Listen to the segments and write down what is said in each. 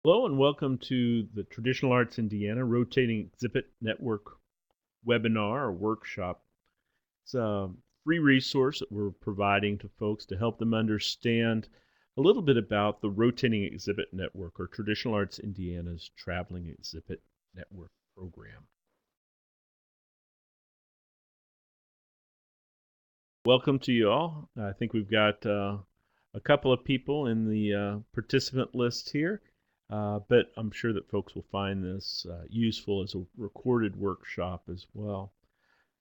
Hello and welcome to the Traditional Arts Indiana Rotating Exhibit Network webinar or workshop. It's a free resource that we're providing to folks to help them understand a little bit about the Rotating Exhibit Network or Traditional Arts Indiana's Traveling Exhibit Network program. Welcome to you all. I think we've got a couple of people in the participant list here. But I'm sure that folks will find this useful as a recorded workshop as well.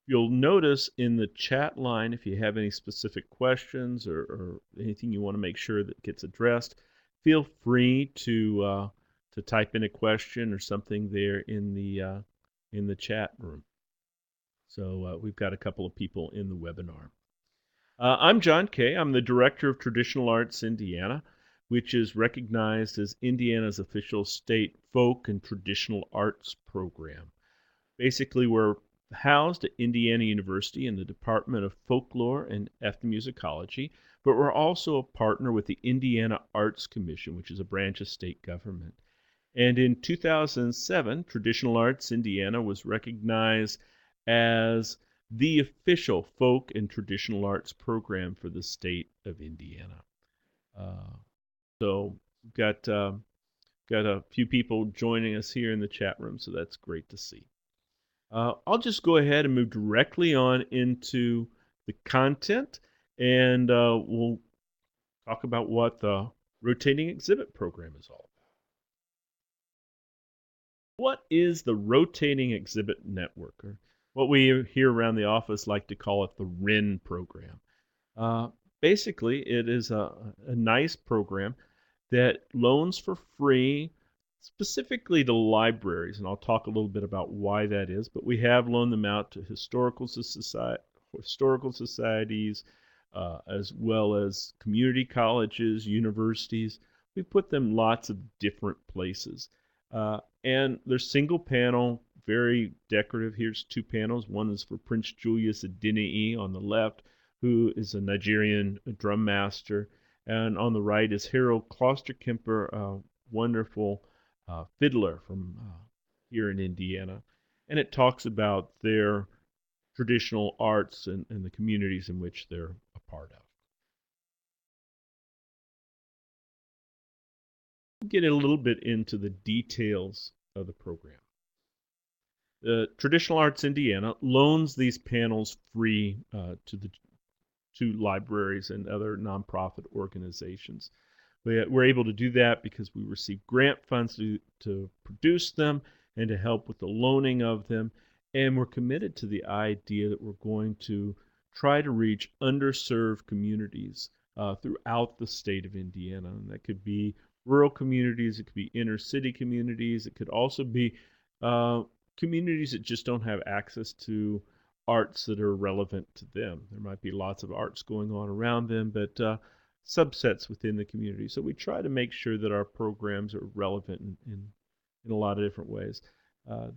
You'll notice in the chat line, if you have any specific questions or anything you want to make sure that gets addressed, feel free to type in a question or something there in the chat room. So we've got a couple of people in the webinar. I'm Jon Kay. I'm the Director of Traditional Arts Indiana, which is recognized as Indiana's official state folk and traditional arts program. Basically, we're housed at Indiana University in the Department of Folklore and Ethnomusicology, but we're also a partner with the Indiana Arts Commission, which is a branch of state government. And in 2007, Traditional Arts Indiana was recognized as the official folk and traditional arts program for the state of Indiana. So we've got a few people joining us here in the chat room, so that's great to see. I'll just go ahead and move directly on into the content, and we'll talk about what the Rotating Exhibit Program is all about. What is the Rotating Exhibit Network, or what we here around the office like to call it the RIN program? Basically, it is a nice program that loans for free, specifically to libraries, and I'll talk a little bit about why that is, but we have loaned them out to historical societies, as well as community colleges, universities. We put them lots of different places. And they're single panel, very decorative. Here's two panels. One is for Prince Julius Adeniyi on the left, who is a Nigerian drum master. And on the right is Harold Klosterkemper, a wonderful fiddler from here in Indiana. And it talks about their traditional arts and the communities in which they're a part of. We'll get a little bit into the details of the program. Traditional Arts Indiana loans these panels free to libraries and other nonprofit organizations. We're able to do that because we receive grant funds to produce them and to help with the loaning of them. And we're committed to the idea that we're going to try to reach underserved communities throughout the state of Indiana. And that could be rural communities, it could be inner city communities, it could also be communities that just don't have access to arts that are relevant to them. There might be lots of arts going on around them, but subsets within the community. So we try to make sure that our programs are relevant in a lot of different ways.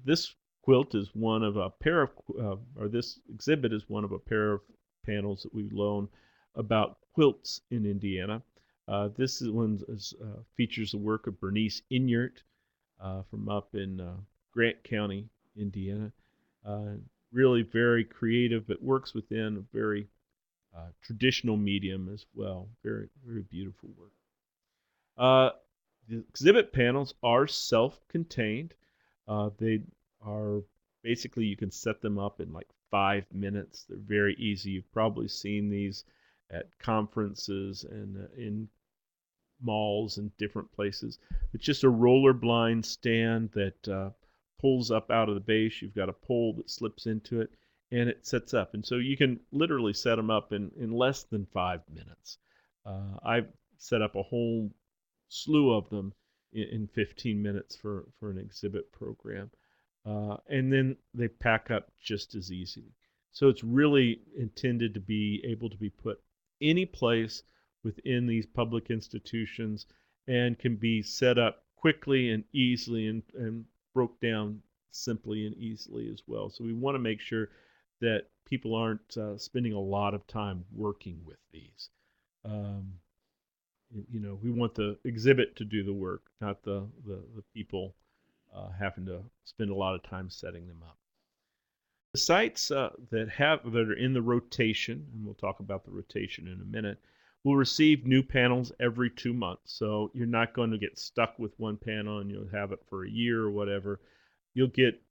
This quilt is one of a pair of, or this exhibit is one of a pair of panels that we loan about quilts in Indiana. This is one features the work of Bernice Inyart from up in Grant County, Indiana. Really very creative, but works within a very traditional medium as well. Very, very beautiful work. The exhibit panels are self-contained. They are basically, you can set them up in like 5 minutes. They're very easy. You've probably seen these at conferences and in malls and different places. It's just a roller blind stand that pulls up out of the base. You've got a pole that slips into it, and it sets up. And so you can literally set them up in less than 5 minutes. I've set up a whole slew of them in 15 minutes for an exhibit program. And then they pack up just as easily. So it's really intended to be able to be put any place within these public institutions and can be set up quickly and easily and broke down simply and easily as well. So we want to make sure that people aren't spending a lot of time working with these. we want the exhibit to do the work, not the people having to spend a lot of time setting them up. The sites that are in the rotation, and we'll talk about the rotation in a minute, will receive new panels every 2 months. So you're not going to get stuck with one panel and you'll have it for a year or whatever. You'll get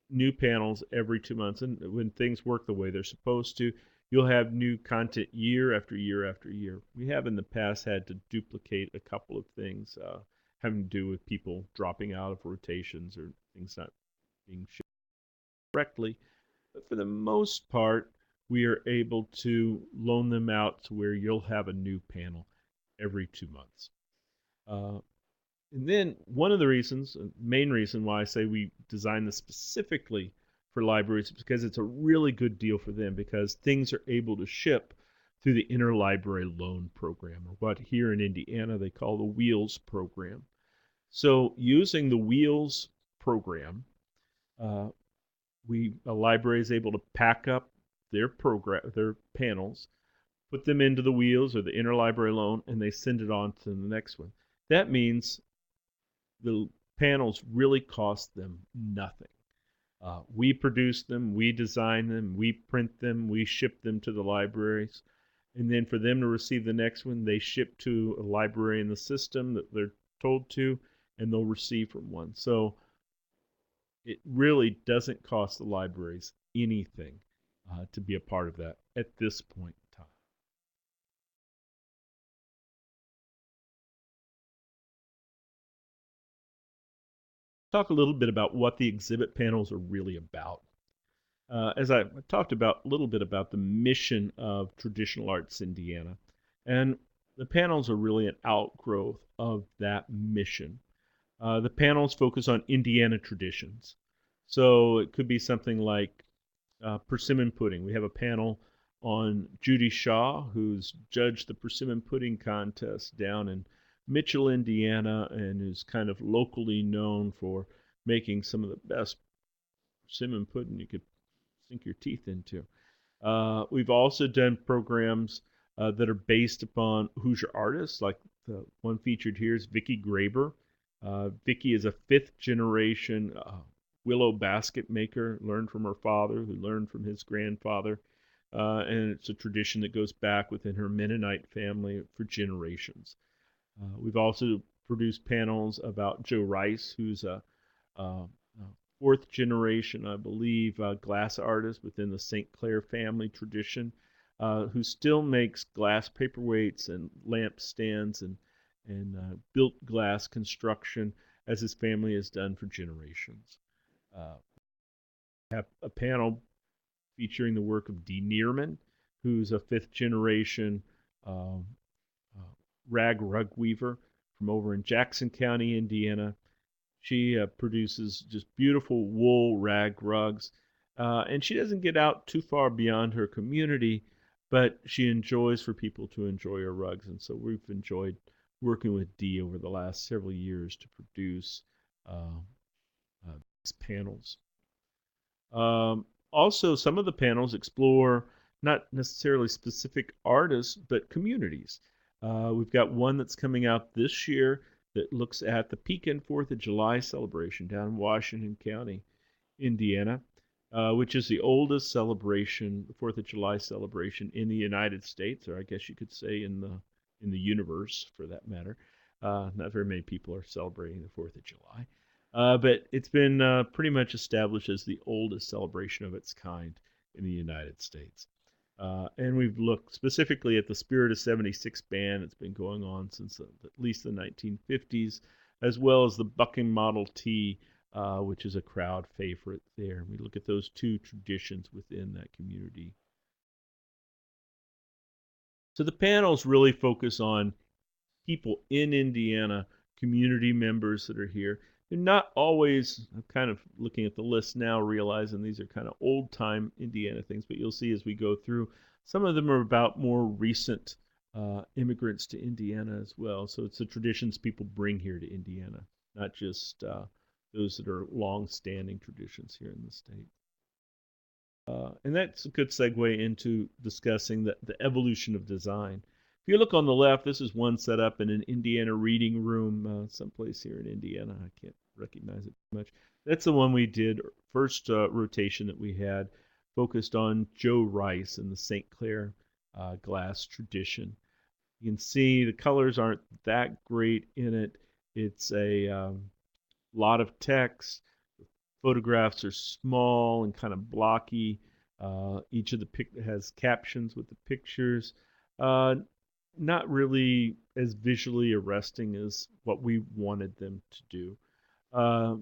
new panels every 2 months, and when things work the way they're supposed to, you'll have new content year after year after year. We have in the past had to duplicate a couple of things having to do with people dropping out of rotations or things not being shipped correctly. But for the most part, we are able to loan them out to where you'll have a new panel every 2 months. And then one of the reasons, main reason why I say we design this specifically for libraries is because it's a really good deal for them, because things are able to ship through the interlibrary loan program, or what here in Indiana they call the WHEELS program. So using the WHEELS program, a library is able to pack up their panels, put them into the WHEELS or the interlibrary loan, and they send it on to the next one. That means the panels really cost them nothing. We produce them, we design them, we print them, we ship them to the libraries, and then for them to receive the next one, they ship to a library in the system that they're told to, and they'll receive from one. So it really doesn't cost the libraries anything to be a part of that at this point in time. Talk a little bit about what the exhibit panels are really about. As I talked about a little bit about the mission of Traditional Arts Indiana, and the panels are really an outgrowth of that mission. The panels focus on Indiana traditions. So it could be something like persimmon pudding. We have a panel on Judy Shaw, who's judged the persimmon pudding contest down in Mitchell, Indiana, and is kind of locally known for making some of the best persimmon pudding you could sink your teeth into. We've also done programs that are based upon Hoosier artists, like the one featured here is Vicki Graber. Vicki is a fifth generation willow basket maker, learned from her father, who learned from his grandfather. And it's a tradition that goes back within her Mennonite family for generations. We've also produced panels about Joe Rice, who's a fourth generation, I believe, glass artist within the St. Clair family tradition, who still makes glass paperweights and lamp stands and built glass construction as his family has done for generations. We have a panel featuring the work of Dee Neerman, who's a fifth generation rug weaver from over in Jackson County, Indiana. She produces just beautiful wool rag rugs, and she doesn't get out too far beyond her community, but she enjoys for people to enjoy her rugs, and so we've enjoyed working with Dee over the last several years to produce these panels. Also, some of the panels explore not necessarily specific artists, but communities. We've got one that's coming out this year that looks at the Pekin 4th of July celebration down in Washington County, Indiana, which is the oldest celebration, the 4th of July celebration in the United States, or I guess you could say in the universe for that matter. Not very many people are celebrating the 4th of July. But it's been pretty much established as the oldest celebration of its kind in the United States. And we've looked specifically at the Spirit of 76 band. It's been going on since at least the 1950s, as well as the Bucking Model T, which is a crowd favorite there. We look at those two traditions within that community. So the panels really focus on people in Indiana, community members that are here. They're not always, I'm kind of looking at the list now, realizing these are kind of old time Indiana things, but you'll see as we go through, some of them are about more recent immigrants to Indiana as well. So it's the traditions people bring here to Indiana, not just those that are long-standing traditions here in the state. And that's a good segue into discussing the evolution of design. If you look on the left, this is one set up in an Indiana reading room, someplace here in Indiana. I can't recognize it too much. That's the one we did, first rotation that we had, focused on Joe Rice and the St. Clair glass tradition. You can see the colors aren't that great in it. It's a lot of text. Photographs are small and kind of blocky. Each of the has captions with the pictures. Uh, Not really as visually arresting as what we wanted them to do. Uh,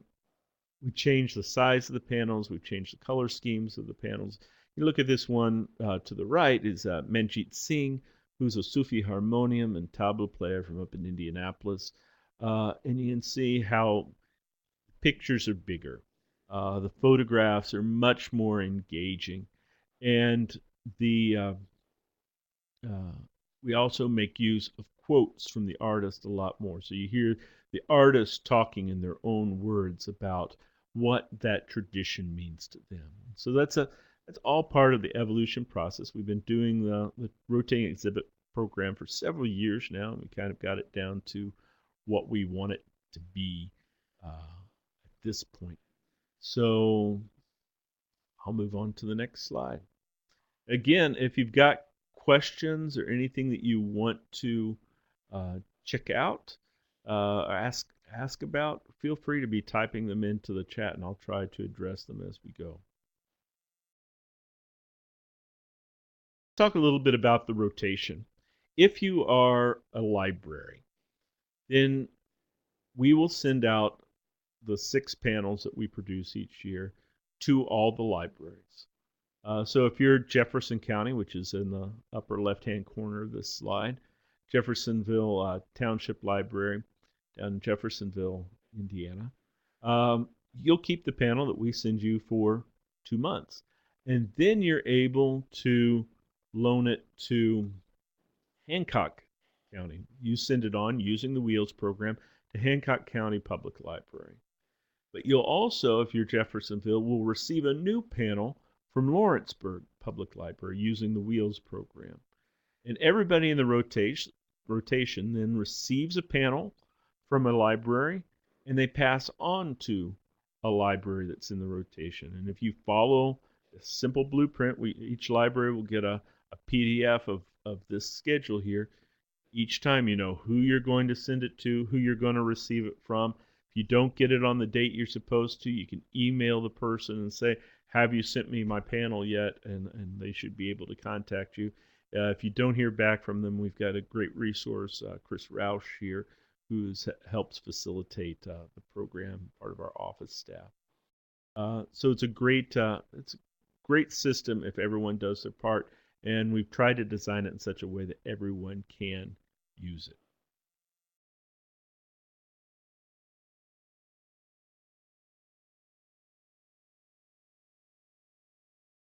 we changed the size of the panels. We've changed the color schemes of the panels. You look at this one to the right is Manjit Singh, who's a Sufi harmonium and tabla player from up in Indianapolis. And you can see how pictures are bigger. The photographs are much more engaging. And the uh, we also make use of quotes from the artist a lot more. So you hear the artist talking in their own words about what that tradition means to them. So that's all part of the evolution process. We've been doing the rotating exhibit program for several years now, and we kind of got it down to what we want it to be at this point. So I'll move on to the next slide. Again, if you've got questions or anything that you want to check out or ask about, feel free to be typing them into the chat, and I'll try to address them as we go. Talk a little bit about the rotation. If you are a library, then we will send out the 6 panels that we produce each year to all the libraries. So if you're Jefferson County, which is in the upper left-hand corner of this slide, Jeffersonville Township Library down in Jeffersonville, Indiana, you'll keep the panel that we send you for 2 months. And then you're able to loan it to Hancock County. You send it on using the Wheels program to Hancock County Public Library. But you'll also, if you're Jeffersonville, will receive a new panel from Lawrenceburg Public Library using the Wheels program. And everybody in the rotation then receives a panel from a library, and they pass on to a library that's in the rotation. And if you follow a simple blueprint, each library will get a PDF of this schedule here. Each time you know who you're going to send it to, who you're going to receive it from. If you don't get it on the date you're supposed to, you can email the person and say, have you sent me my panel yet? And they should be able to contact you. If you don't hear back from them, we've got a great resource, Chris Roush here, who helps facilitate the program, part of our office staff. So it's a great system if everyone does their part, and we've tried to design it in such a way that everyone can use it.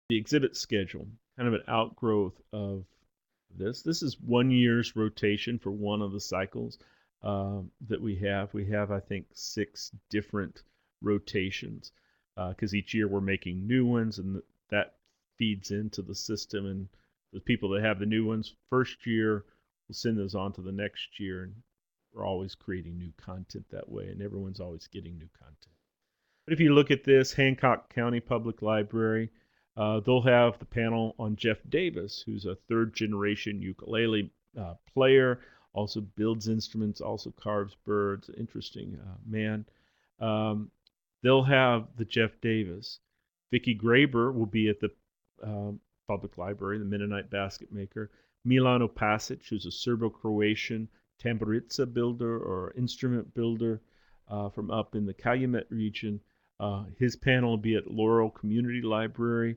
The exhibit schedule, kind of an outgrowth of this. This is 1 year's rotation for one of the cycles that we have. We have, I think, 6 different rotations because each year we're making new ones, and that feeds into the system. And the people that have the new ones first year will send those on to the next year, and we're always creating new content that way, and everyone's always getting new content. But if you look at this, Hancock County Public Library, they'll have the panel on Jeff Davis, who's a 3rd-generation ukulele player, also builds instruments, also carves birds, interesting man. They'll have the Jeff Davis. Vicki Graber will be at the public library, the Mennonite basket maker. Milano Pasic, who's a Serbo-Croatian tamburica builder or instrument builder from up in the Calumet region. His panel will be at Laurel Community Library.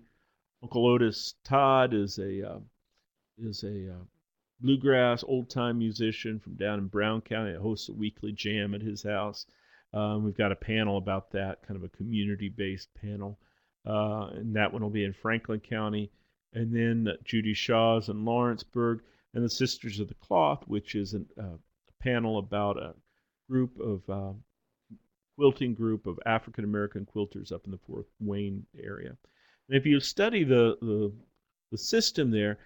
Uncle Otis Todd is a bluegrass old-time musician from down in Brown County. It hosts a weekly jam at his house. We've got a panel about that, kind of a community-based panel, and that one will be in Franklin County. And then Judy Shaw's in Lawrenceburg, and the Sisters of the Cloth, which is a panel about a group of quilting group of African American quilters up in the Fort Wayne area. And if you study the system there,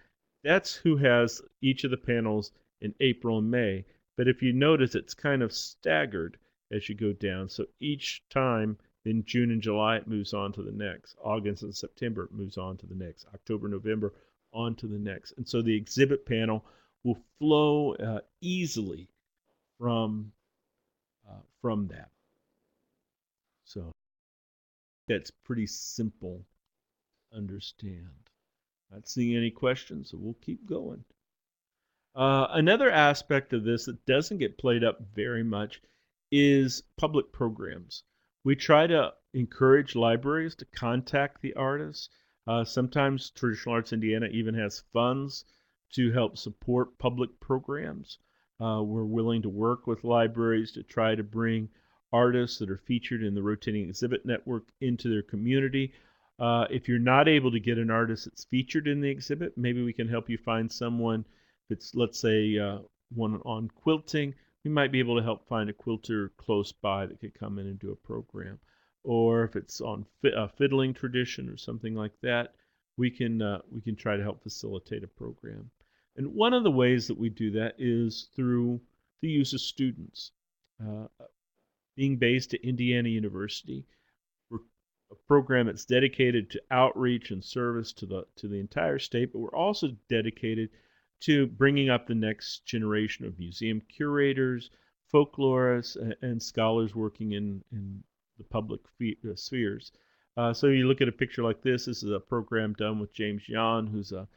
That's who has each of the panels in April and May. But if you notice, it's kind of staggered as you go down. So each time in June and July, it moves on to the next. August and September, it moves on to the next. October, November, on to the next. And so the exhibit panel will flow easily from that. So that's pretty simple to understand. Not seeing any questions, so we'll keep going. Another aspect of this that doesn't get played up very much is public programs. We try to encourage libraries to contact the artists. Sometimes Traditional Arts Indiana even has funds to help support public programs. We're willing to work with libraries to try to bring artists that are featured in the rotating exhibit network into their community. If you're not able to get an artist that's featured in the exhibit, maybe we can help you find someone. If it's, let's say, one on quilting, we might be able to help find a quilter close by that could come in and do a program. Or if it's on fiddling tradition or something like that, we can try to help facilitate a program. And one of the ways that we do that is through the use of students. Being based at Indiana University, we're a program that's dedicated to outreach and service to the entire state, but we're also dedicated to bringing up the next generation of museum curators, folklorists, and scholars working in the public spheres. So you look at a picture like this. This is a program done with James Yan, who's a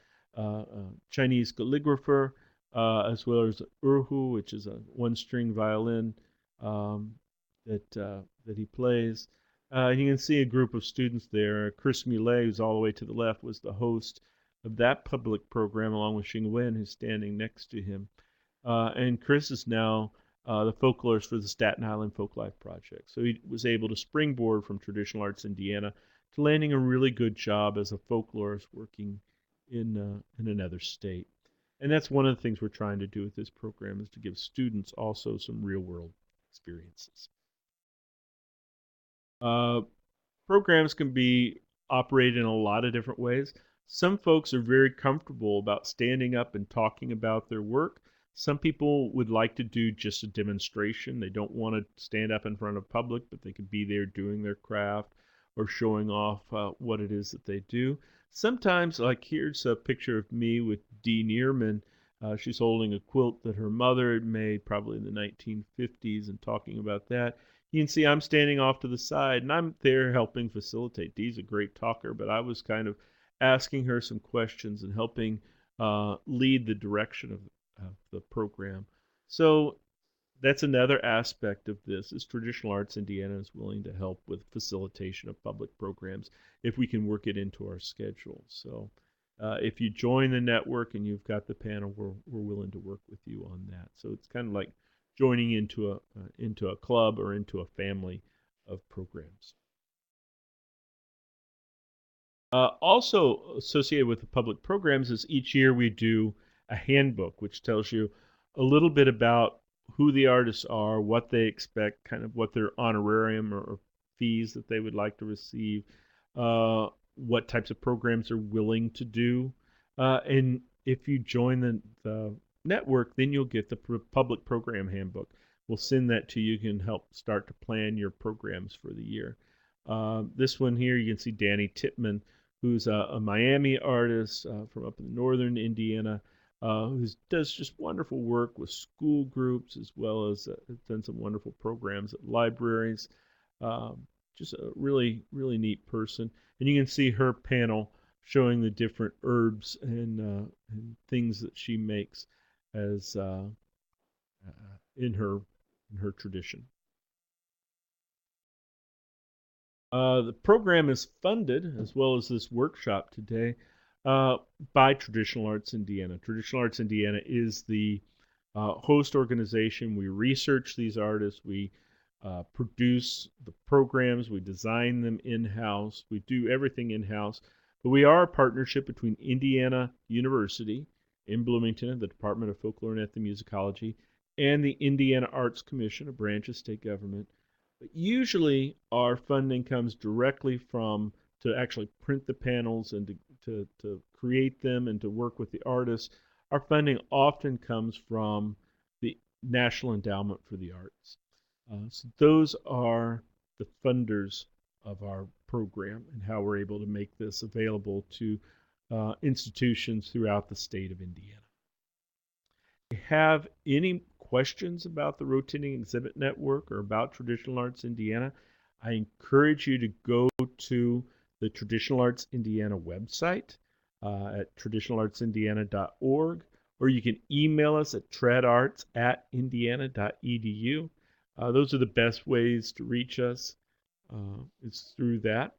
Chinese calligrapher, as well as erhu, which is a one-string violin that he plays. You can see a group of students there. Chris Millet, who's all the way to the left, was the host of that public program, along with Xing Wen, who's standing next to him. And Chris is now the folklorist for the Staten Island Folklife Project. So he was able to springboard from Traditional Arts Indiana to landing a really good job as a folklorist working in another state. And that's one of the things we're trying to do with this program, is to give students also some real-world experiences. Programs can be operated in a lot of different ways. Some folks are very comfortable about standing up and talking about their work. Some people would like to do just a demonstration. They don't want to stand up in front of public, but they could be there doing their craft or showing off what it is that they do. Sometimes, like here's a picture of me with Dee Neerman. She's holding a quilt that her mother had made probably in the 1950s and talking about that. You can see I'm standing off to the side, and I'm there helping facilitate. Dee's a great talker, but I was kind of asking her some questions and helping lead the direction of the program. So that's another aspect of this, is Traditional Arts Indiana is willing to help with facilitation of public programs if we can work it into our schedule. So if you join the network and you've got the panel, we're willing to work with you on that. So it's kind of like joining into a club or into a family of programs. Also associated with the public programs is each year we do a handbook, which tells you a little bit about who the artists are, what they expect, kind of what their honorarium or fees that they would like to receive, what types of programs they're willing to do. And if you join the network, then you'll get the public program handbook. We'll send that to you. You can help start to plan your programs for the year. This one here, you can see Danny Tippman, who's a Miami artist from up in northern Indiana, who does just wonderful work with school groups, as well as done some wonderful programs at libraries. Just a really, really neat person. And you can see her panel showing the different herbs and things that she makes as in her tradition. The program is funded, as well as this workshop today, by Traditional Arts Indiana. Traditional Arts Indiana is the host organization. We research these artists. We produce the programs. We design them in-house. We do everything in-house. But we are a partnership between Indiana University in Bloomington, the Department of Folklore and Ethnomusicology, and the Indiana Arts Commission, a branch of state government. But usually our funding comes directly from to actually print the panels and to create them and to work with the artists, our funding often comes from the National Endowment for the Arts. So those are the funders of our program and how we're able to make this available to institutions throughout the state of Indiana. If you have any questions about the Rotating Exhibit Network or about Traditional Arts Indiana, I encourage you to go to the Traditional Arts Indiana website at traditionalartsindiana.org, or you can email us at tradarts@indiana.edu. Those are the best ways to reach us. It's through that.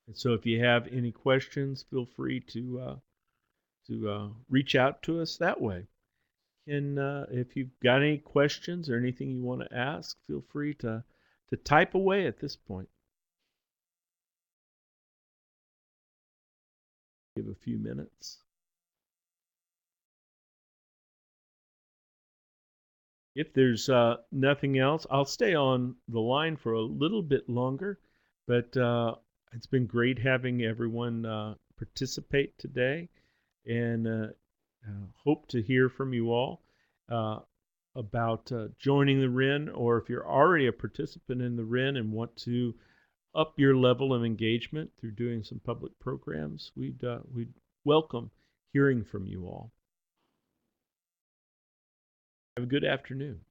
And so if you have any questions, feel free to reach out to us that way. And if you've got any questions or anything you want to ask, feel free to type away at this point. Give a few minutes. If there's nothing else, I'll stay on the line for a little bit longer, but it's been great having everyone participate today, and hope to hear from you all about joining the RIN, or if you're already a participant in the RIN and want to up your level of engagement through doing some public programs, we'd welcome hearing from you all. Have a good afternoon.